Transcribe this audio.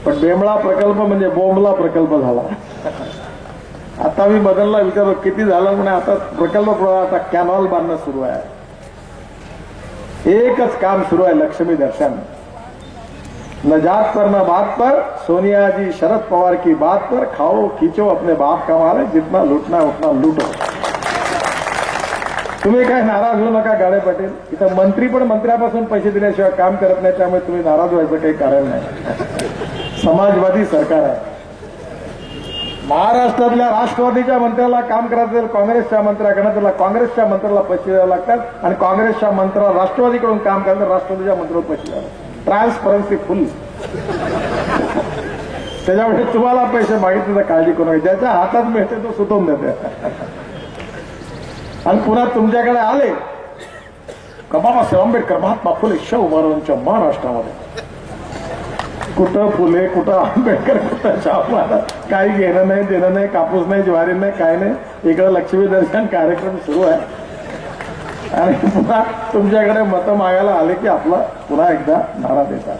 पण बेमळा प्रकल्प म्हणजे बोंबला प्रकल्प झाला. आता मी बदलला विचारलो किती झाला म्हणे आता प्रकल्प आता कॅनॉल बांधणं सुरू आहे. एकच काम सुरू आहे लक्ष्मी दर्शन. न जात पर न बात पर सोनिया जी शरद पवार की बात पर खाओ खींचो अपने बाप का माल जितना लूटना उतना लूटो. तुम्ही काय नाराज होऊ नका गाडे पाटील. इथं मंत्री पण मंत्र्यापासून पैसे दिल्याशिवाय काम करत नाही त्यामुळे तुम्ही नाराज व्हायचं काही कारण नाही. समाजवादी सरकार आहे. महाराष्ट्रातल्या राष्ट्रवादीच्या मंत्र्याला काम करायचं असेल काँग्रेसच्या मंत्र्याकडनं त्याला काँग्रेसच्या मंत्र्याला पैसे द्यावे लागतात आणि काँग्रेसच्या मंत्र्याला राष्ट्रवादीकडून काम करायचं राष्ट्रवादीच्या मंत्र्याला पैसे द्यावे. ट्रान्सपरन्सी फुल. त्याच्यामुळे तुम्हाला पैसे मागितले तर काळजी करू नका. ज्याच्या हातात मिळते तो सुटून देते. आणि पुन्हा तुमच्याकडे आले का बाबासाहेब आंबेडकर महात्मा फुले शाहू महाराजांच्या महाराष्ट्रामध्ये कुठं फुले कुठं आंबेडकर कुठं शाहू महाराज काही घेणं नाही देणं नाही. कापूस नाही ज्वारी नाही काय नाही. इकडे लक्ष्मी दर्शन कार्यक्रम सुरू आहे आणि पुन्हा तुमच्याकडे मतं मागायला आले की आपला पुन्हा एकदा नारा देतात.